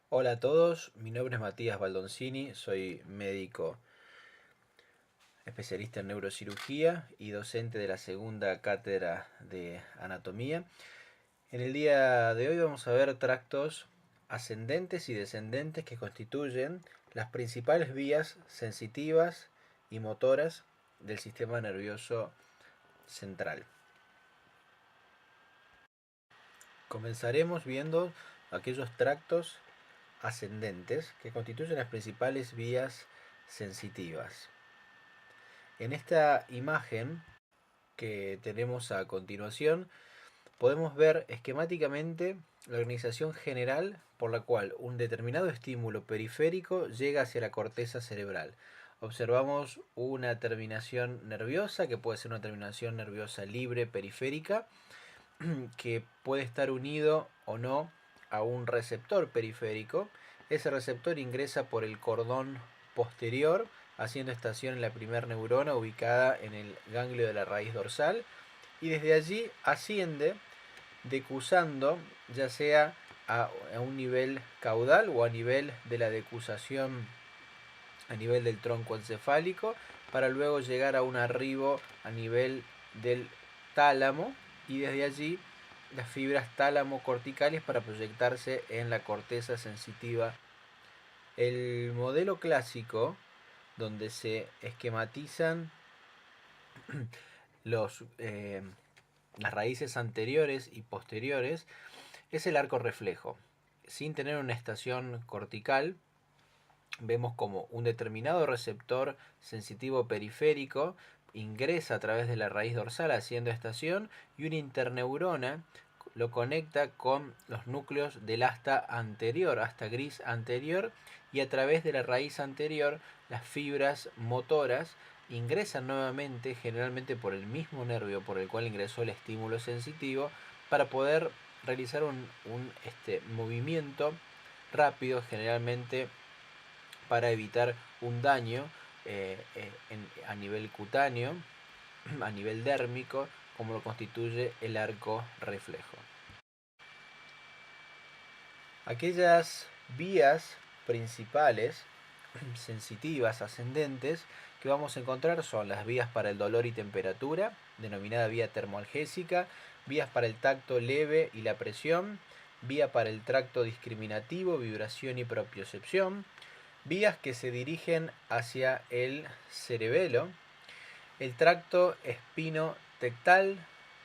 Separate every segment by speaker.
Speaker 1: Hola a todos, mi nombre es Matías Baldoncini, soy médico especialista en neurocirugía y docente de la segunda cátedra de anatomía. En el día de hoy vamos a ver tractos ascendentes y descendentes que constituyen las principales vías sensitivas y motoras del sistema nervioso central. Comenzaremos viendo aquellos tractos ascendentes que constituyen las principales vías sensitivas. En esta imagen que tenemos a continuación podemos ver esquemáticamente la organización general por la cual un determinado estímulo periférico llega hacia la corteza cerebral. Observamos una terminación nerviosa que puede ser una terminación nerviosa libre periférica que puede estar unido o no a un receptor periférico. Ese receptor ingresa por el cordón posterior, haciendo estación en la primera neurona ubicada en el ganglio de la raíz dorsal, y desde allí asciende decusando ya sea a un nivel caudal o a nivel de la decusación a nivel del tronco encefálico, para luego llegar a un arribo a nivel del tálamo, y desde allí las fibras tálamo corticales para proyectarse en la corteza sensitiva. El modelo clásico, donde se esquematizan los, las raíces anteriores y posteriores, es el arco reflejo. Sin tener una estación cortical, vemos como un determinado receptor sensitivo periférico ingresa a través de la raíz dorsal haciendo estación, y una interneurona lo conecta con los núcleos del asta anterior, asta gris anterior, y a través de la raíz anterior las fibras motoras ingresan nuevamente, generalmente por el mismo nervio por el cual ingresó el estímulo sensitivo, para poder realizar un movimiento rápido, generalmente para evitar un daño a nivel cutáneo, a nivel dérmico, como lo constituye el arco reflejo. Aquellas vías principales sensitivas ascendentes que vamos a encontrar son las vías para el dolor y temperatura, denominada vía termoalgésica, vías para el tacto leve y la presión, vía para el tracto discriminativo, vibración y propiocepción, vías que se dirigen hacia el cerebelo, el tracto espino-tectal,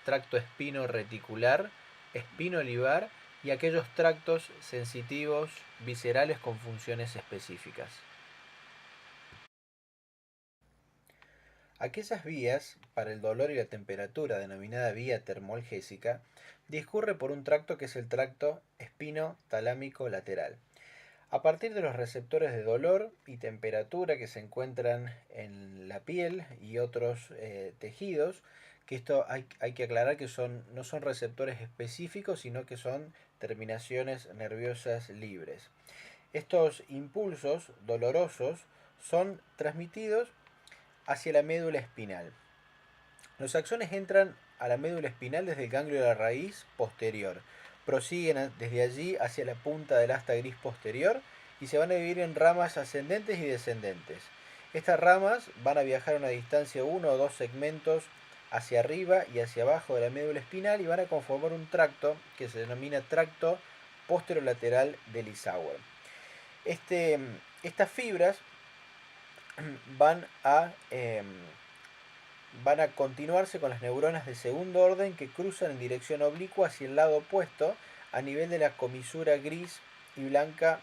Speaker 1: tracto espino-reticular, espino-olivar y aquellos tractos sensitivos viscerales con funciones específicas. Aquellas vías para el dolor y la temperatura, denominada vía termoalgésica, discurre por un tracto que es el tracto espino-talámico lateral. A partir de los receptores de dolor y temperatura que se encuentran en la piel y otros tejidos, que esto hay que aclarar que no son receptores específicos, sino que son terminaciones nerviosas libres. Estos impulsos dolorosos son transmitidos hacia la médula espinal. Los axones entran a la médula espinal desde el ganglio de la raíz posterior, prosiguen desde allí hacia la punta del asta gris posterior y se van a dividir en ramas ascendentes y descendentes. Estas ramas van a viajar a una distancia 1 o 2 segmentos hacia arriba y hacia abajo de la médula espinal y van a conformar un tracto que se denomina tracto posterolateral de Lissauer. Estas fibras van a van a continuarse con las neuronas de segundo orden que cruzan en dirección oblicua hacia el lado opuesto a nivel de la comisura gris y blanca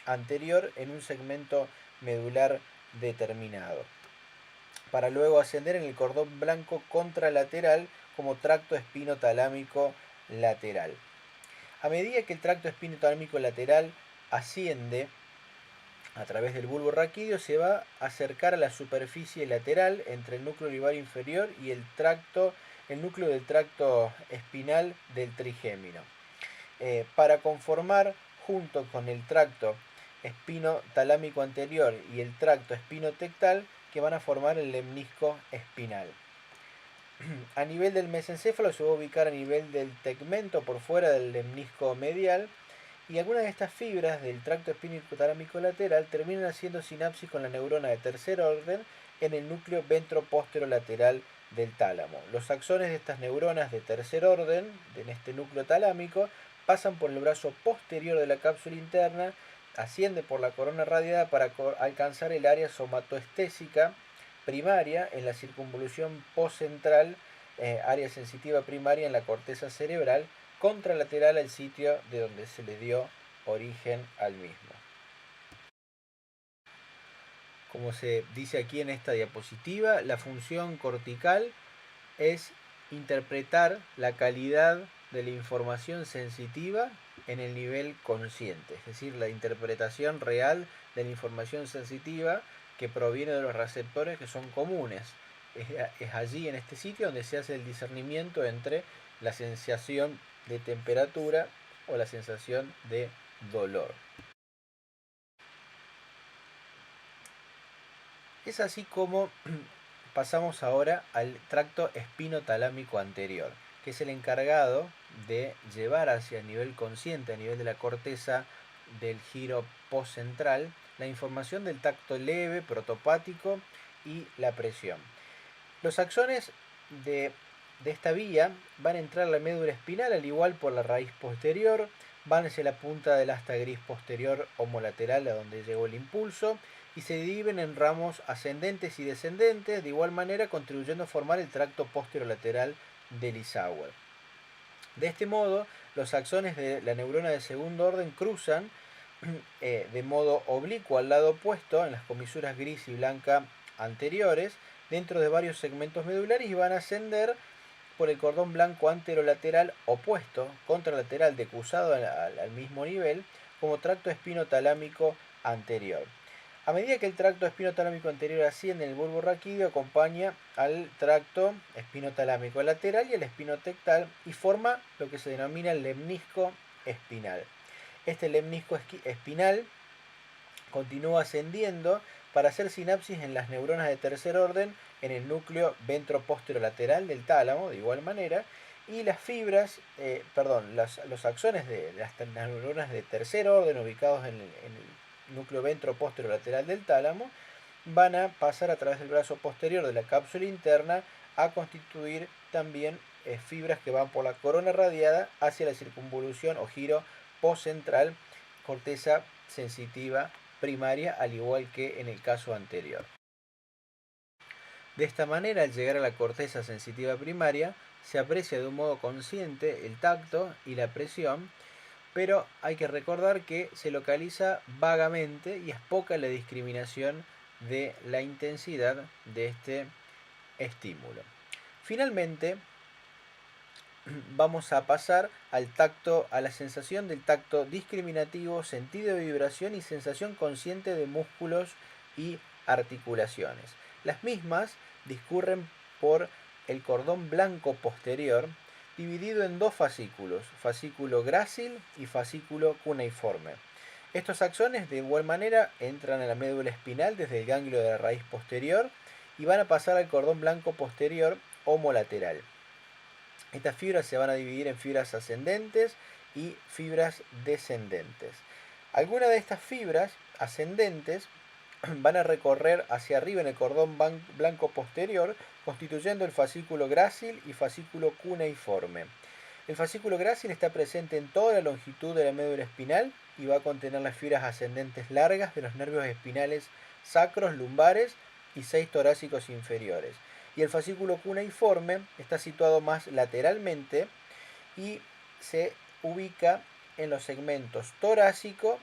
Speaker 1: anterior en un segmento medular determinado, para luego ascender en el cordón blanco contralateral como tracto espinotalámico lateral. A medida que el tracto espinotalámico lateral asciende a través del bulbo raquídeo, se va a acercar a la superficie lateral entre el núcleo olivar inferior y el núcleo del tracto espinal del trigémino, para conformar junto con el tracto espinotalámico anterior y el tracto espinotectal, que van a formar el lemnisco espinal. A nivel del mesencéfalo se va a ubicar a nivel del tegmento por fuera del lemnisco medial, y algunas de estas fibras del tracto espinotalámico lateral terminan haciendo sinapsis con la neurona de tercer orden en el núcleo ventroposterolateral del tálamo. Los axones de estas neuronas de tercer orden, en este núcleo talámico, pasan por el brazo posterior de la cápsula interna, asciende por la corona radiada para alcanzar el área somatoestésica primaria en la circunvolución postcentral, área sensitiva primaria en la corteza cerebral, contralateral al sitio de donde se le dio origen al mismo. Como se dice aquí en esta diapositiva, la función cortical es interpretar la calidad de la información sensitiva en el nivel consciente, es decir, la interpretación real de la información sensitiva que proviene de los receptores que son comunes. Es allí, en este sitio, donde se hace el discernimiento entre la sensación de temperatura o la sensación de dolor. Es así como pasamos ahora al tracto espinotalámico anterior, que es el encargado de llevar hacia el nivel consciente, a nivel de la corteza del giro postcentral, la información del tacto leve, protopático y la presión. Los axones de esta vía van a entrar a la médula espinal, al igual por la raíz posterior, van hacia la punta del asta gris posterior homolateral, a donde llegó el impulso, y se dividen en ramos ascendentes y descendentes, de igual manera contribuyendo a formar el tracto posterolateral del Isauer. De este modo, los axones de la neurona de segundo orden cruzan de modo oblicuo al lado opuesto, en las comisuras gris y blanca anteriores, dentro de varios segmentos medulares, y van a ascender por el cordón blanco anterolateral opuesto, contralateral decusado al mismo nivel, como tracto espinotalámico anterior. A medida que el tracto espinotalámico anterior asciende en el bulbo raquídeo, acompaña al tracto espinotalámico lateral y el espinotectal y forma lo que se denomina el lemnisco espinal. Este lemnisco espinal continúa ascendiendo para hacer sinapsis en las neuronas de tercer orden en el núcleo ventroposterolateral del tálamo, de igual manera, y las fibras, los axones de las neuronas de tercer orden ubicados en el núcleo ventroposterolateral del tálamo van a pasar a través del brazo posterior de la cápsula interna a constituir también fibras que van por la corona radiada hacia la circunvolución o giro postcentral, corteza sensitiva primaria, al igual que en el caso anterior. De esta manera, al llegar a la corteza sensitiva primaria, se aprecia de un modo consciente el tacto y la presión, pero hay que recordar que se localiza vagamente y es poca la discriminación de la intensidad de este estímulo. Finalmente, vamos a pasar al tacto, a la sensación del tacto discriminativo, sentido de vibración y sensación consciente de músculos y articulaciones. Las mismas discurren por el cordón blanco posterior, dividido en dos fascículos, fascículo grácil y fascículo cuneiforme. Estos axones de igual manera entran a la médula espinal desde el ganglio de la raíz posterior y van a pasar al cordón blanco posterior homolateral. Estas fibras se van a dividir en fibras ascendentes y fibras descendentes. Algunas de estas fibras ascendentes van a recorrer hacia arriba en el cordón blanco posterior, constituyendo el fascículo grácil y fascículo cuneiforme. El fascículo grácil está presente en toda la longitud de la médula espinal y va a contener las fibras ascendentes largas de los nervios espinales sacros, lumbares y 6 torácicos inferiores. Y el fascículo cuneiforme está situado más lateralmente y se ubica en los segmentos torácico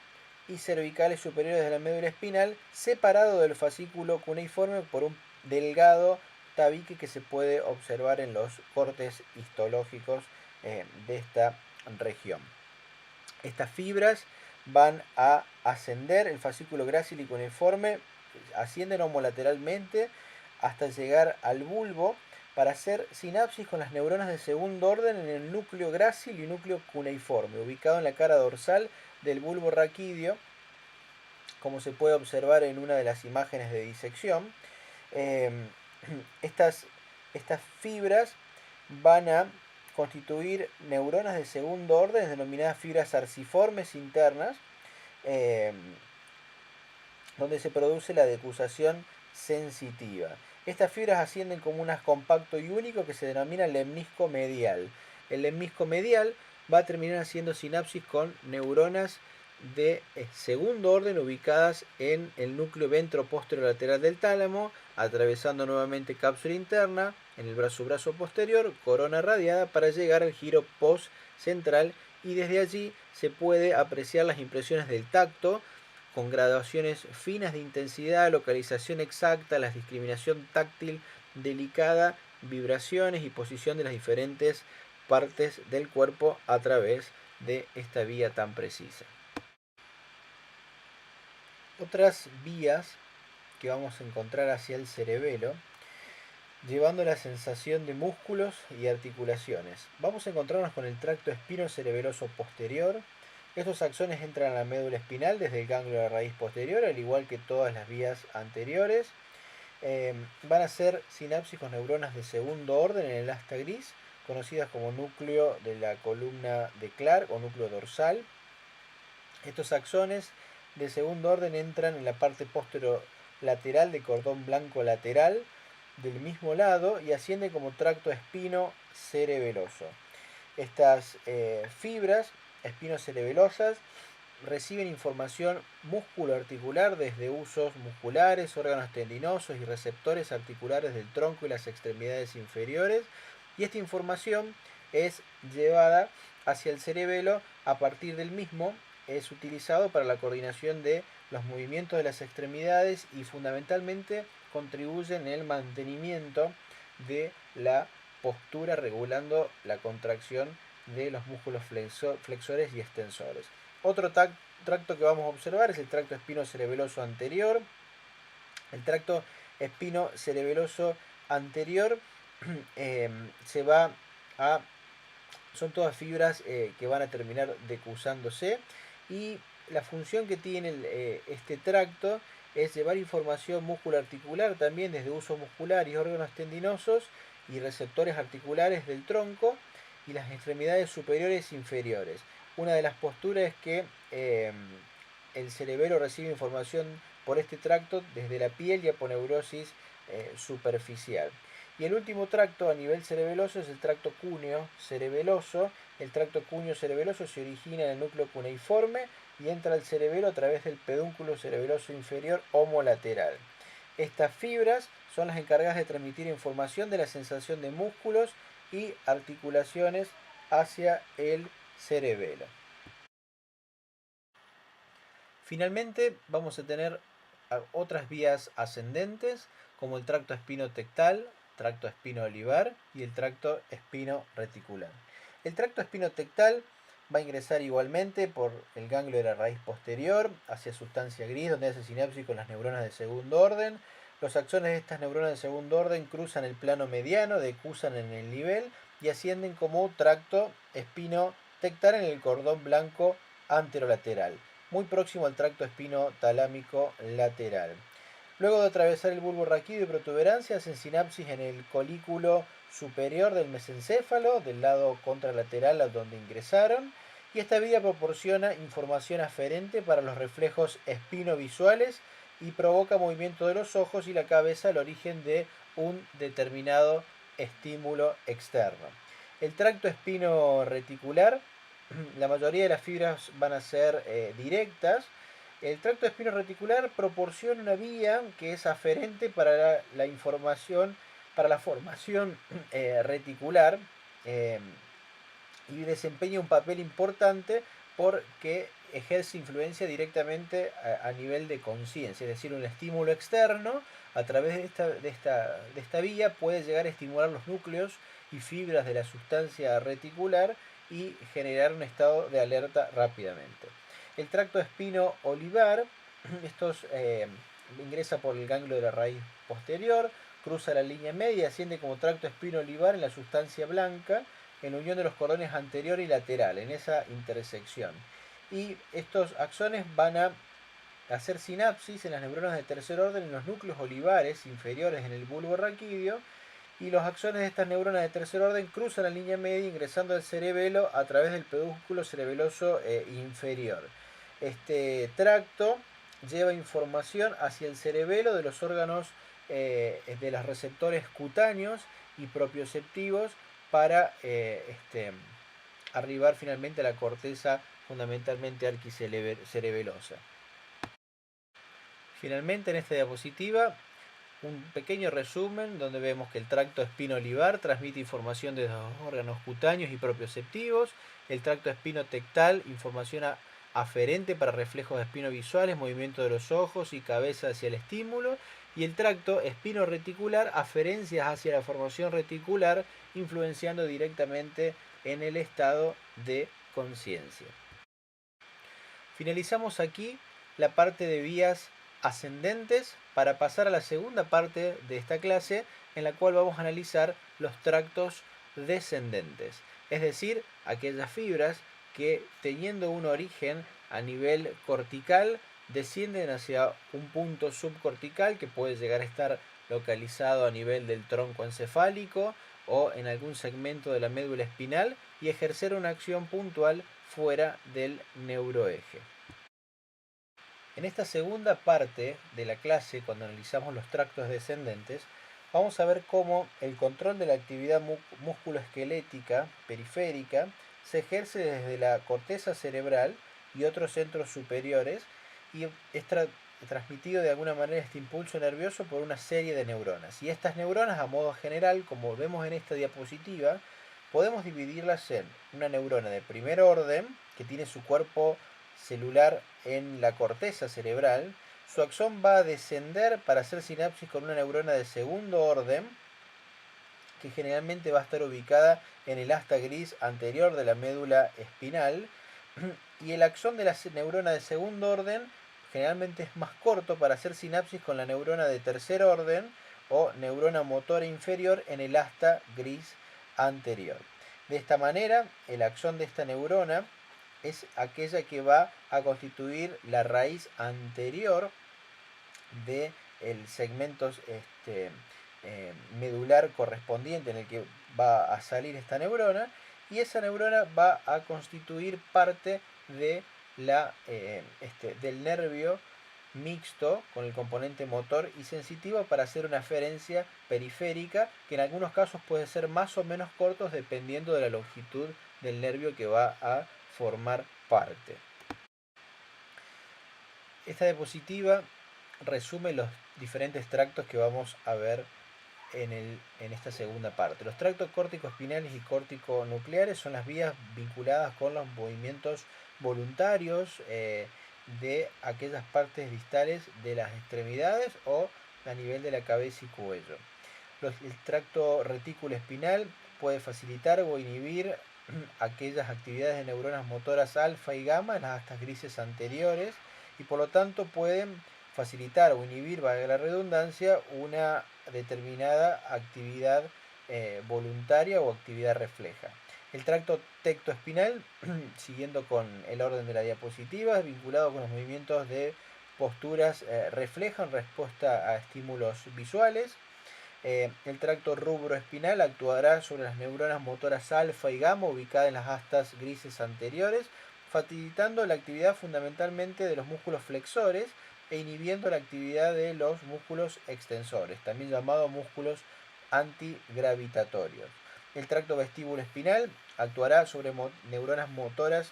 Speaker 1: y cervicales superiores de la médula espinal, separado del fascículo cuneiforme por un delgado tabique que se puede observar en los cortes histológicos de esta región. Estas fibras van a ascender, el fascículo grácil y cuneiforme ascienden homolateralmente hasta llegar al bulbo para hacer sinapsis con las neuronas de segundo orden en el núcleo grácil y núcleo cuneiforme, ubicado en la cara dorsal del bulbo raquídeo, como se puede observar en una de las imágenes de disección. Estas fibras van a constituir neuronas de segundo orden denominadas fibras arciformes internas, eh, donde se produce la decusación sensitiva. Estas fibras ascienden como un haz compacto y único que se denomina lemnisco medial. El lemnisco medial va a terminar haciendo sinapsis con neuronas de segundo orden ubicadas en el núcleo ventro-posterolateral del tálamo, atravesando nuevamente cápsula interna, en el brazo posterior, corona radiada, para llegar al giro post-central, y desde allí se puede apreciar las impresiones del tacto, con graduaciones finas de intensidad, localización exacta, la discriminación táctil delicada, vibraciones y posición de las diferentes partes del cuerpo a través de esta vía tan precisa. Otras vías que vamos a encontrar hacia el cerebelo, llevando la sensación de músculos y articulaciones. Vamos a encontrarnos con el tracto espinocerebeloso posterior. Estos axones entran a la médula espinal desde el ganglio de la raíz posterior, al igual que todas las vías anteriores. Van a ser sinapsis con neuronas de segundo orden en el asta gris, conocidas como núcleo de la columna de Clark o núcleo dorsal. Estos axones de segundo orden entran en la parte posterolateral del cordón blanco lateral del mismo lado y ascienden como tracto espino-cerebeloso. Estas fibras espinocerebelosas reciben información músculo-articular desde usos musculares, órganos tendinosos y receptores articulares del tronco y las extremidades inferiores, y esta información es llevada hacia el cerebelo a partir del mismo. Es utilizado para la coordinación de los movimientos de las extremidades y fundamentalmente contribuye en el mantenimiento de la postura, regulando la contracción de los músculos flexores y extensores. Otro tracto que vamos a observar es el tracto espinocerebeloso anterior. El tracto espinocerebeloso anterior se va a... son todas fibras que van a terminar decusándose, y la función que tiene este tracto es llevar información músculo-articular también desde uso muscular y órganos tendinosos y receptores articulares del tronco y las extremidades superiores e inferiores. Una de las posturas es que el cerebelo recibe información por este tracto desde la piel y aponeurosis superficial. Y el último tracto a nivel cerebeloso es el tracto cúneo cerebeloso. El tracto cúneo cerebeloso se origina en el núcleo cuneiforme y entra al cerebelo a través del pedúnculo cerebeloso inferior homolateral. Estas fibras son las encargadas de transmitir información de la sensación de músculos y articulaciones hacia el cerebelo. Finalmente vamos a tener otras vías ascendentes, como el tracto espinotectal, tracto espino-olivar y el tracto espino-reticular. El tracto espinotectal va a ingresar igualmente por el ganglio de la raíz posterior hacia sustancia gris, donde hace sinapsis con las neuronas de segundo orden. Los axones de estas neuronas de segundo orden cruzan el plano mediano, decusan en el nivel y ascienden como tracto espinotectal en el cordón blanco anterolateral, muy próximo al tracto espinotalámico lateral. Luego de atravesar el bulbo raquídeo y protuberancia, hacen sinapsis en el colículo superior del mesencéfalo, del lado contralateral a donde ingresaron, y esta vía proporciona información aferente para los reflejos espinovisuales y provoca movimiento de los ojos y la cabeza al origen de un determinado estímulo externo. El tracto espino-reticular, la mayoría de las fibras van a ser directas. El tracto espino-reticular proporciona una vía que es aferente para la información, para la formación reticular, y desempeña un papel importante porque ejerce influencia directamente a nivel de conciencia, es decir, un estímulo externo a través de esta vía puede llegar a estimular los núcleos y fibras de la sustancia reticular y generar un estado de alerta rápidamente. El tracto espino-olivar, ingresa por el ganglio de la raíz posterior, cruza la línea media y asciende como tracto espino-olivar en la sustancia blanca, en la unión de los cordones anterior y lateral, en esa intersección. Y estos axones van a hacer sinapsis en las neuronas de tercer orden en los núcleos olivares inferiores en el bulbo raquídeo, y los axones de estas neuronas de tercer orden cruzan la línea media ingresando al cerebelo a través del pedúnculo cerebeloso inferior. Este tracto lleva información hacia el cerebelo de los órganos de los receptores cutáneos y propioceptivos para arribar finalmente a la corteza fundamentalmente arquicerebelosa. Finalmente en esta diapositiva un pequeño resumen donde vemos que el tracto espino-olivar transmite información de los órganos cutáneos y propioceptivos, el tracto espino-tectal información aferente para reflejos espinovisuales, movimiento de los ojos y cabeza hacia el estímulo, y el tracto espino-reticular aferencias hacia la formación reticular, influenciando directamente en el estado de conciencia. Finalizamos aquí la parte de vías ascendentes para pasar a la segunda parte de esta clase en la cual vamos a analizar los tractos descendentes, es decir, aquellas fibras que teniendo un origen a nivel cortical descienden hacia un punto subcortical que puede llegar a estar localizado a nivel del tronco encefálico o en algún segmento de la médula espinal y ejercer una acción puntual fuera del neuroeje. En esta segunda parte de la clase, cuando analizamos los tractos descendentes, vamos a ver cómo el control de la actividad musculoesquelética periférica se ejerce desde la corteza cerebral y otros centros superiores y es transmitido de alguna manera este impulso nervioso por una serie de neuronas. Y estas neuronas, a modo general, como vemos en esta diapositiva, podemos dividirlas en una neurona de primer orden, que tiene su cuerpo celular en la corteza cerebral. Su axón va a descender para hacer sinapsis con una neurona de segundo orden, que generalmente va a estar ubicada en el asta gris anterior de la médula espinal. Y el axón de la neurona de segundo orden generalmente es más corto para hacer sinapsis con la neurona de tercer orden o neurona motora inferior en el asta gris anterior. De esta manera, el axón de esta neurona es aquella que va a constituir la raíz anterior del segmento medular correspondiente en el que va a salir esta neurona, y esa neurona va a constituir parte de del nervio mixto con el componente motor y sensitivo para hacer una aferencia periférica que en algunos casos puede ser más o menos cortos dependiendo de la longitud del nervio que va a formar parte. Esta diapositiva resume los diferentes tractos que vamos a ver en esta segunda parte. Los tractos córtico-espinales y córtico-nucleares son las vías vinculadas con los movimientos voluntarios de aquellas partes distales de las extremidades o a nivel de la cabeza y cuello. El tracto retículo espinal puede facilitar o inhibir aquellas actividades de neuronas motoras alfa y gamma en las astas grises anteriores y por lo tanto pueden facilitar o inhibir, valga la redundancia, una determinada actividad voluntaria o actividad refleja. El tracto tectoespinal, siguiendo con el orden de la diapositiva, es vinculado con los movimientos de posturas refleja en respuesta a estímulos visuales. El tracto rubroespinal actuará sobre las neuronas motoras alfa y gamma ubicadas en las astas grises anteriores, facilitando la actividad fundamentalmente de los músculos flexores e inhibiendo la actividad de los músculos extensores, también llamados músculos antigravitatorios. El tracto vestíbulo espinal actuará sobre neuronas motoras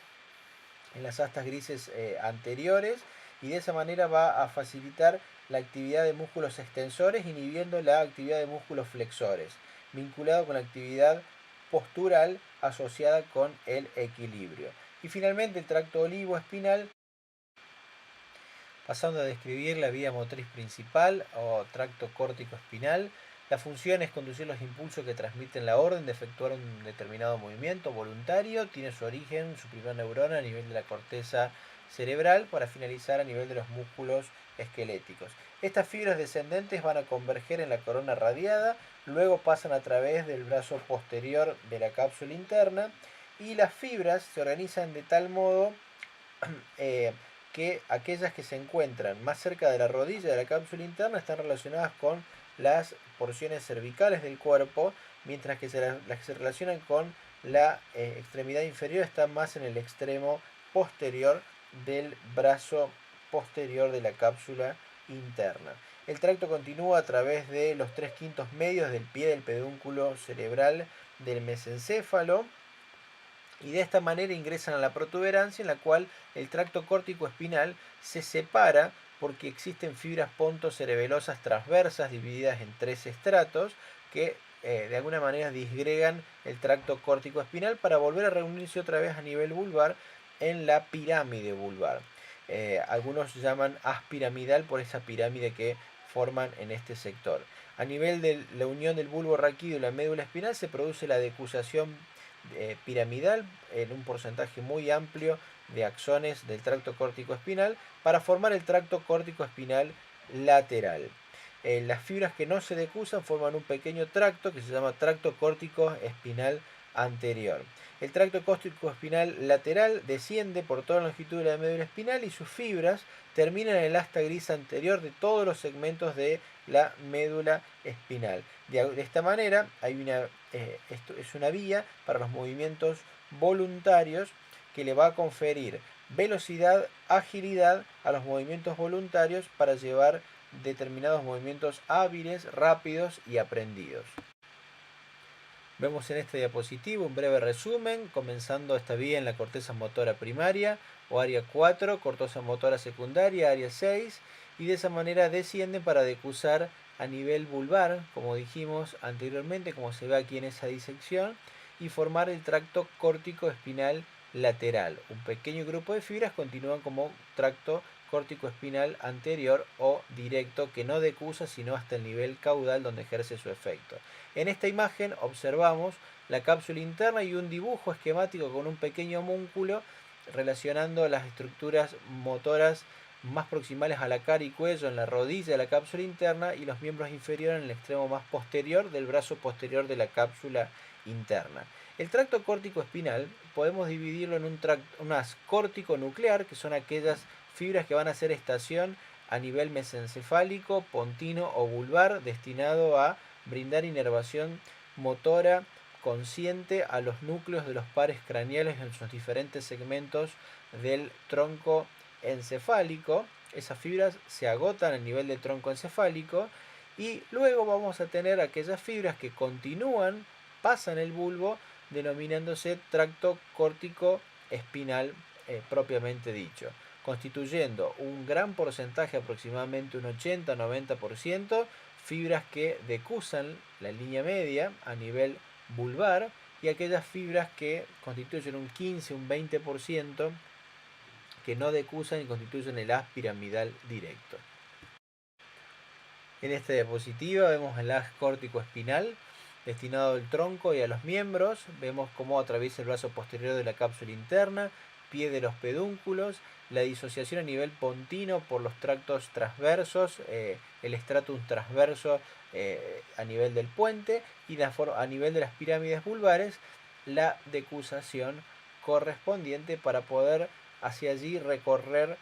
Speaker 1: en las astas grises anteriores y de esa manera va a facilitar la actividad de músculos extensores inhibiendo la actividad de músculos flexores, vinculado con la actividad postural asociada con el equilibrio. Y finalmente el tracto olivoespinal, pasando a describir la vía motriz principal o tracto córtico-espinal. La función es conducir los impulsos que transmiten la orden de efectuar un determinado movimiento voluntario. Tiene su origen, su primer neurona a nivel de la corteza cerebral para finalizar a nivel de los músculos esqueléticos. Estas fibras descendentes van a converger en la corona radiada, luego pasan a través del brazo posterior de la cápsula interna y las fibras se organizan de tal modo que aquellas que se encuentran más cerca de la rodilla de la cápsula interna están relacionadas con las porciones cervicales del cuerpo, mientras que las que se relacionan con la extremidad inferior están más en el extremo posterior del brazo posterior de la cápsula interna. El tracto continúa a través de los 3/5 medios del pie del pedúnculo cerebral del mesencéfalo y de esta manera ingresan a la protuberancia en la cual el tracto córtico espinal se separa porque existen fibras pontocerebelosas transversas divididas en 3 estratos que de alguna manera disgregan el tracto córtico espinal para volver a reunirse otra vez a nivel vulvar en la pirámide vulvar. Algunos llaman haz piramidal por esa pirámide que forman en este sector. A nivel de la unión del bulbo raquídeo y la médula espinal se produce la decusación piramidal en un porcentaje muy amplio de axones del tracto córtico espinal para formar el tracto córtico espinal lateral. Las fibras que no se decusan forman un pequeño tracto que se llama tracto córtico espinal anterior. El tracto córtico espinal lateral desciende por toda la longitud de la médula espinal y sus fibras terminan en el asta gris anterior de todos los segmentos de la médula espinal. De esta manera esto es una vía para los movimientos voluntarios que le va a conferir velocidad, agilidad a los movimientos voluntarios para llevar determinados movimientos hábiles, rápidos y aprendidos. Vemos en este diapositivo un breve resumen, comenzando esta vía en la corteza motora primaria o área 4, corteza motora secundaria, área 6, y de esa manera descienden para decusar a nivel vulvar, como dijimos anteriormente, como se ve aquí en esa disección, y formar el tracto córtico espinal lateral. Un pequeño grupo de fibras continúan como tracto córtico espinal anterior o directo que no decusa sino hasta el nivel caudal donde ejerce su efecto. En esta imagen observamos la cápsula interna y un dibujo esquemático con un pequeño homúnculo relacionando las estructuras motoras más proximales a la cara y cuello en la rodilla de la cápsula interna y los miembros inferiores en el extremo más posterior del brazo posterior de la cápsula interna. El tracto córtico espinal podemos dividirlo en unas córtico nuclear, que son aquellas fibras que van a hacer estación a nivel mesencefálico, pontino o vulvar, destinado a brindar inervación motora consciente a los núcleos de los pares craneales en sus diferentes segmentos del tronco encefálico. Esas fibras se agotan a nivel del tronco encefálico y luego vamos a tener aquellas fibras que continúan, pasan el bulbo, denominándose tracto córtico espinal propiamente dicho, constituyendo un gran porcentaje, aproximadamente un 80-90%, fibras que decusan la línea media a nivel vulvar y aquellas fibras que constituyen un 15, un 20% que no decusan y constituyen el haz piramidal directo. En esta diapositiva vemos el haz córtico espinal destinado al tronco y a los miembros. Vemos cómo atraviesa el brazo posterior de la cápsula interna, pie de los pedúnculos, la disociación a nivel pontino por los tractos transversos, el stratum transverso a nivel del puente y a nivel de las pirámides vulvares, la decusación correspondiente para poder hacia allí recorrer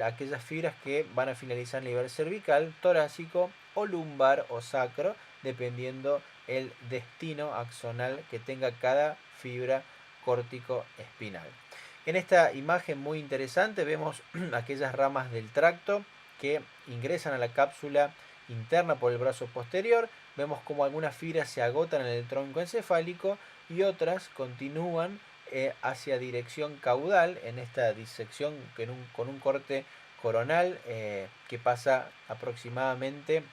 Speaker 1: aquellas fibras que van a finalizar a nivel cervical, torácico o lumbar o sacro, dependiendo el destino axonal que tenga cada fibra córtico espinal. En esta imagen muy interesante vemos aquellas ramas del tracto que ingresan a la cápsula interna por el brazo posterior. Vemos como algunas fibras se agotan en el tronco encefálico y otras continúan hacia dirección caudal en esta disección con un corte coronal que pasa aproximadamente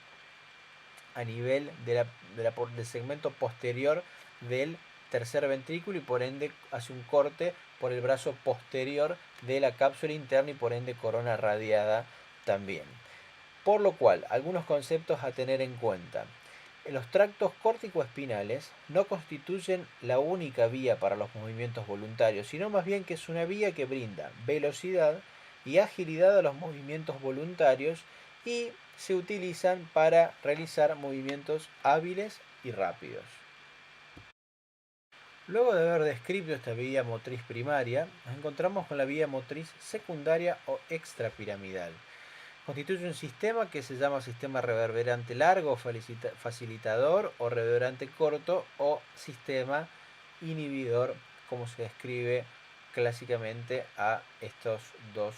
Speaker 1: a nivel del segmento posterior del tercer ventrículo y por ende hace un corte por el brazo posterior de la cápsula interna y por ende corona radiada también. Por lo cual, algunos conceptos a tener en cuenta. Los tractos córtico-espinales no constituyen la única vía para los movimientos voluntarios, sino más bien que es una vía que brinda velocidad y agilidad a los movimientos voluntarios y se utilizan para realizar movimientos hábiles y rápidos. Luego de haber descrito esta vía motriz primaria, nos encontramos con la vía motriz secundaria o extrapiramidal. Constituye un sistema que se llama sistema reverberante largo o facilitador, o reverberante corto, o sistema inhibidor, como se describe clásicamente a estos dos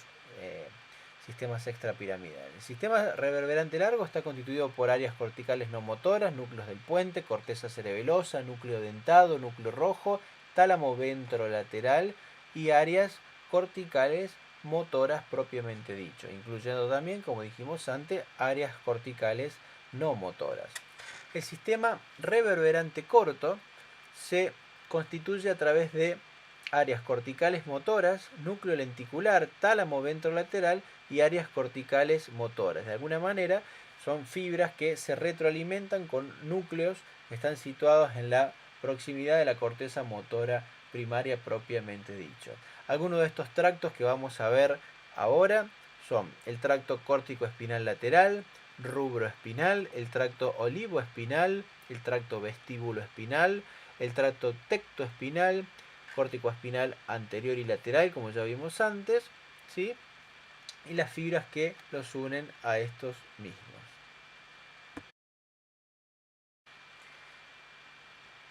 Speaker 1: sistemas extrapiramidales. El sistema reverberante largo está constituido por áreas corticales no motoras, núcleos del puente, corteza cerebelosa, núcleo dentado, núcleo rojo, tálamo ventrolateral y áreas corticales motoras propiamente dicho, incluyendo también, como dijimos antes, áreas corticales no motoras. El sistema reverberante corto se constituye a través de áreas corticales motoras, núcleo lenticular, tálamo ventrolateral y áreas corticales motoras. De alguna manera son fibras que se retroalimentan con núcleos que están situados en la proximidad de la corteza motora primaria propiamente dicho. Algunos de estos tractos que vamos a ver ahora son el tracto córtico espinal lateral, rubro espinal, el tracto olivo espinal, el tracto vestíbulo espinal, el tracto tecto espinal, córtico espinal anterior y lateral, como ya vimos antes, ¿sí? Y las fibras que los unen a estos mismos.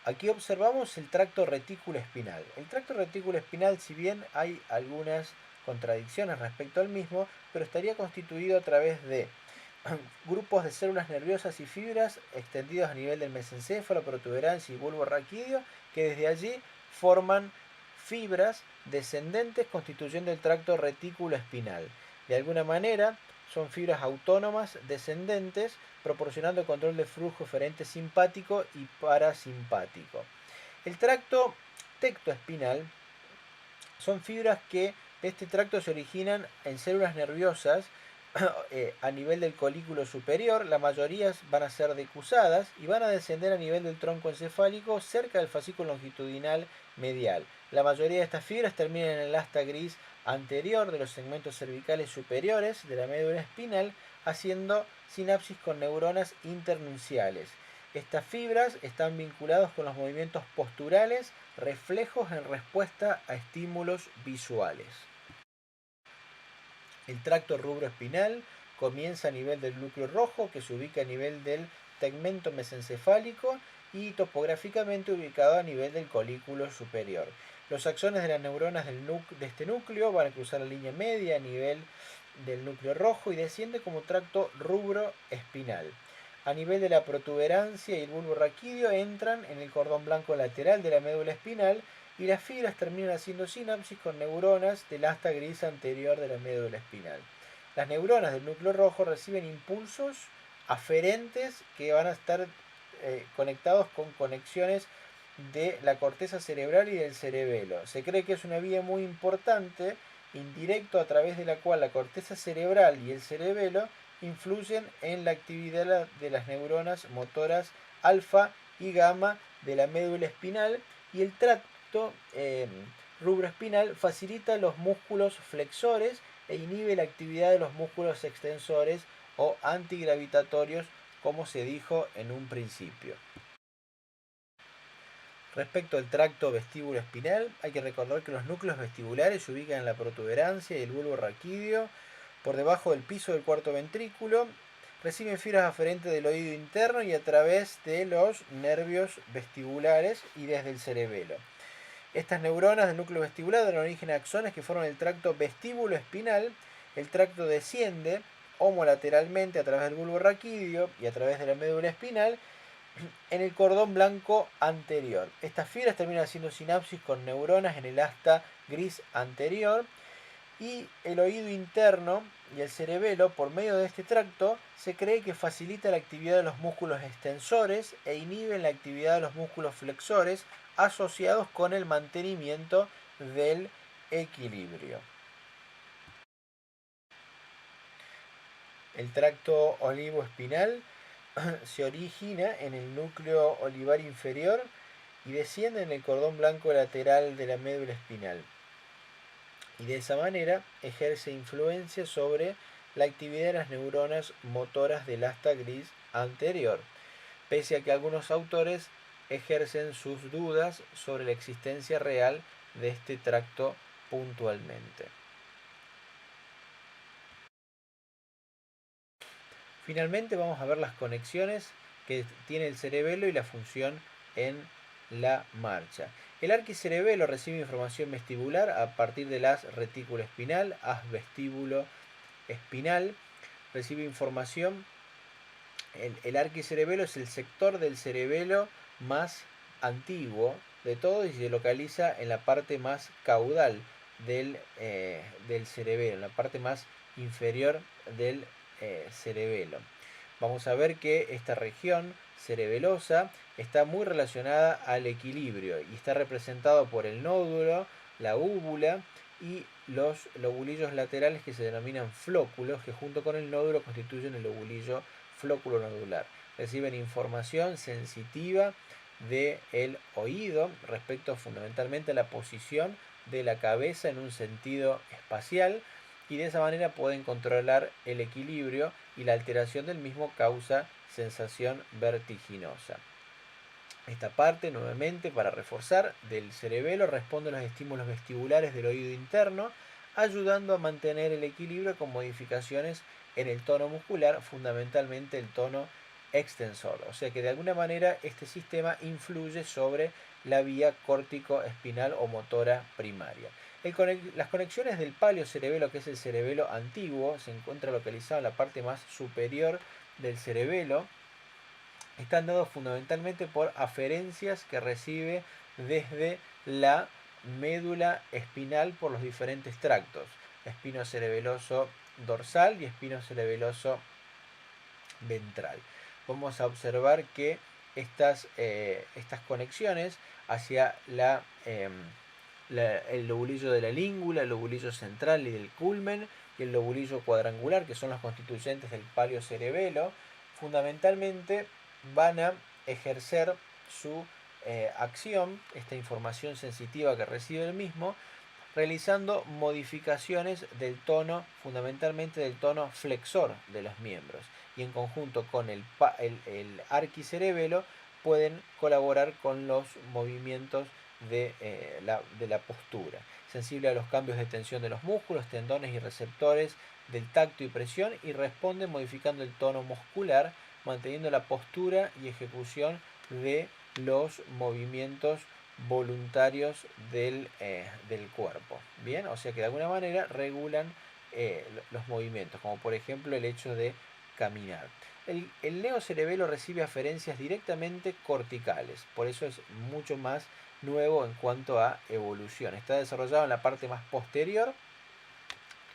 Speaker 1: Aquí observamos el tracto retículo espinal. El tracto retículo espinal, si bien hay algunas contradicciones respecto al mismo, pero estaría constituido a través de grupos de células nerviosas y fibras extendidos a nivel del mesencéfalo, protuberancia y bulbo raquídeo, que desde allí forman fibras descendentes constituyendo el tracto retículo espinal. De alguna manera son fibras autónomas descendentes proporcionando control de flujo eferente simpático y parasimpático. El tracto tectoespinal son fibras que de este tracto se originan en células nerviosas a nivel del colículo superior. La mayoría van a ser decusadas y van a descender a nivel del tronco encefálico cerca del fascículo longitudinal medial. La mayoría de estas fibras terminan en el asta gris anterior de los segmentos cervicales superiores de la médula espinal, haciendo sinapsis con neuronas internunciales. Estas fibras están vinculadas con los movimientos posturales, reflejos en respuesta a estímulos visuales. El tracto rubroespinal comienza a nivel del núcleo rojo, que se ubica a nivel del tegmento mesencefálico y topográficamente ubicado a nivel del colículo superior. Los axones de las neuronas de este núcleo van a cruzar la línea media a nivel del núcleo rojo y desciende como tracto rubroespinal. A nivel de la protuberancia y el bulbo raquídeo entran en el cordón blanco lateral de la médula espinal y las fibras terminan haciendo sinapsis con neuronas del asta gris anterior de la médula espinal. Las neuronas del núcleo rojo reciben impulsos aferentes que van a estar conectados con conexiones de la corteza cerebral y del cerebelo. Se cree que es una vía muy importante, indirecto, a través de la cual la corteza cerebral y el cerebelo influyen en la actividad de las neuronas motoras alfa y gamma de la médula espinal, y el tracto rubroespinal facilita los músculos flexores e inhibe la actividad de los músculos extensores o antigravitatorios, como se dijo en un principio. Respecto al tracto vestíbulo espinal, hay que recordar que los núcleos vestibulares se ubican en la protuberancia y el bulbo raquídeo, por debajo del piso del cuarto ventrículo, reciben fibras aferentes del oído interno y a través de los nervios vestibulares y desde el cerebelo. Estas neuronas del núcleo vestibular dan origen a axones que forman el tracto vestíbulo espinal. El tracto desciende homolateralmente a través del bulbo raquídeo y a través de la médula espinal en el cordón blanco anterior. Estas fibras terminan haciendo sinapsis con neuronas en el asta gris anterior, y el oído interno y el cerebelo, por medio de este tracto, se cree que facilita la actividad de los músculos extensores e inhibe la actividad de los músculos flexores, asociados con el mantenimiento del equilibrio. El tracto olivoespinal se origina en el núcleo olivar inferior y desciende en el cordón blanco lateral de la médula espinal, y de esa manera ejerce influencia sobre la actividad de las neuronas motoras del asta gris anterior, pese a que algunos autores ejercen sus dudas sobre la existencia real de este tracto puntualmente. Finalmente vamos a ver las conexiones que tiene el cerebelo y la función en la marcha. El arquicerebelo recibe información vestibular a partir del haz retículo espinal, haz vestíbulo espinal, recibe información. El arquicerebelo es el sector del cerebelo más antiguo de todo y se localiza en la parte más caudal del cerebelo, en la parte más inferior del cerebelo. Vamos a ver que esta región cerebelosa está muy relacionada al equilibrio y está representado por el nódulo, la úvula y los lobulillos laterales que se denominan flóculos, que junto con el nódulo constituyen el lobulillo flóculo nodular. Reciben información sensitiva del oído respecto fundamentalmente a la posición de la cabeza en un sentido espacial, y de esa manera pueden controlar el equilibrio y la alteración del mismo causa sensación vertiginosa. Esta parte, nuevamente, para reforzar, del cerebelo responde a los estímulos vestibulares del oído interno, ayudando a mantener el equilibrio con modificaciones en el tono muscular, fundamentalmente el tono extensor. O sea que de alguna manera este sistema influye sobre la vía córtico-espinal o motora primaria. Las conexiones del paleocerebelo, que es el cerebelo antiguo, se encuentra localizado en la parte más superior del cerebelo. Están dados fundamentalmente por aferencias que recibe desde la médula espinal por los diferentes tractos, espino cerebeloso dorsal y espino cerebeloso ventral. Vamos a observar que estas conexiones hacia el lobulillo de la língula, el lobulillo central y del culmen y el lobulillo cuadrangular, que son los constituyentes del paleocerebelo, fundamentalmente van a ejercer su acción, esta información sensitiva que recibe el mismo, realizando modificaciones del tono, fundamentalmente del tono flexor de los miembros, y en conjunto con el arquicerebelo pueden colaborar con los movimientos de la postura. Sensible a los cambios de tensión de los músculos, tendones y receptores del tacto y presión, y responde modificando el tono muscular, manteniendo la postura y ejecución de los movimientos voluntarios del cuerpo. Bien, o sea que de alguna manera regulan los movimientos, como por ejemplo el hecho de caminar. El neocerebelo recibe aferencias directamente corticales, por eso es mucho más nuevo en cuanto a evolución. Está desarrollado en la parte más posterior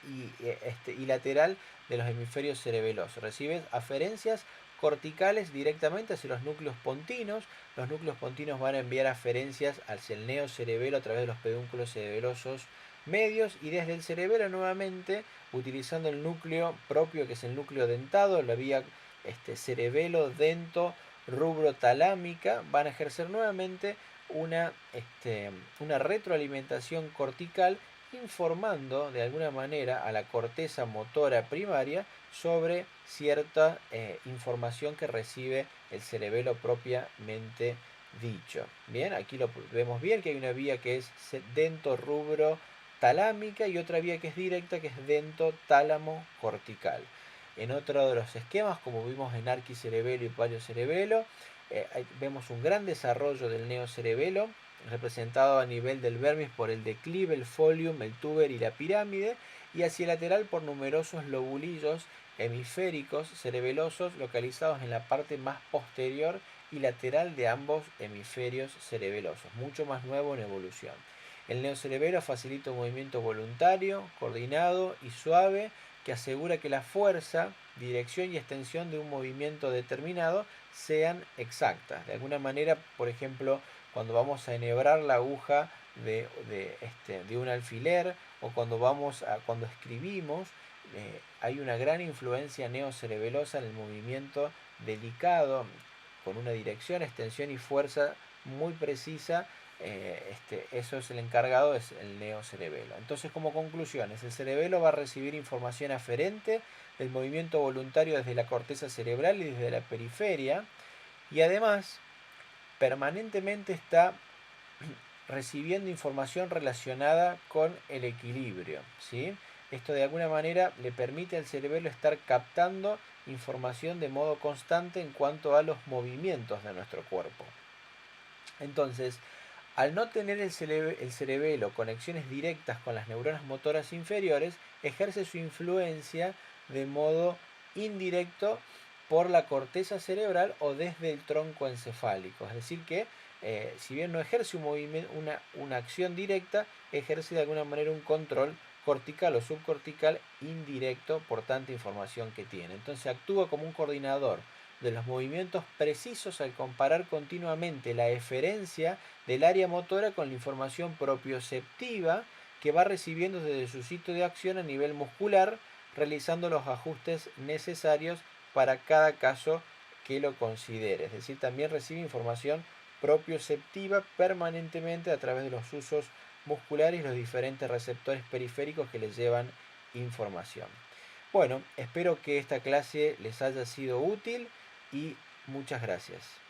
Speaker 1: y lateral de los hemisferios cerebelosos. Recibe aferencias corticales directamente hacia los núcleos pontinos. Los núcleos pontinos van a enviar aferencias hacia el neocerebelo a través de los pedúnculos cerebelosos medios, y desde el cerebelo nuevamente, utilizando el núcleo propio, que es el núcleo dentado, la vía cerebelo dento rubro talámica, van a ejercer nuevamente una retroalimentación cortical, informando de alguna manera a la corteza motora primaria sobre cierta información que recibe el cerebelo propiamente dicho. Bien, aquí lo vemos bien, que hay una vía que es dento-rubro talámica y otra vía que es directa, que es dento-tálamo cortical. En otro de los esquemas, como vimos en arquicerebelo y paleocerebelo, vemos un gran desarrollo del neocerebelo, representado a nivel del vermis por el declive, el folium, el tuber y la pirámide, y hacia el lateral por numerosos lobulillos hemisféricos cerebelosos localizados en la parte más posterior y lateral de ambos hemisferios cerebelosos, mucho más nuevo en evolución. El neocerebelo facilita un movimiento voluntario, coordinado y suave, que asegura que la fuerza, dirección y extensión de un movimiento determinado sean exactas. De alguna manera, por ejemplo, cuando vamos a enhebrar la aguja de un alfiler, o cuando escribimos, hay una gran influencia neocerebelosa en el movimiento delicado, con una dirección, extensión y fuerza muy precisa. Eso es el encargado, es el neocerebelo. Entonces, como conclusiones, el cerebelo va a recibir información aferente del movimiento voluntario desde la corteza cerebral y desde la periferia, y además permanentemente está recibiendo información relacionada con el equilibrio, ¿sí? Esto de alguna manera le permite al cerebelo estar captando información de modo constante en cuanto a los movimientos de nuestro cuerpo. Entonces, al no tener el cerebelo conexiones directas con las neuronas motoras inferiores, ejerce su influencia de modo indirecto por la corteza cerebral o desde el tronco encefálico. Es decir que, si bien no ejerce una acción directa, ejerce de alguna manera un control cortical o subcortical indirecto por tanta información que tiene. Entonces actúa como un coordinador de los movimientos precisos al comparar continuamente la eferencia del área motora con la información propioceptiva que va recibiendo desde su sitio de acción a nivel muscular, realizando los ajustes necesarios para cada caso que lo considere. Es decir, también recibe información propioceptiva permanentemente a través de los usos musculares y los diferentes receptores periféricos que les llevan información. Bueno, espero que esta clase les haya sido útil y muchas gracias.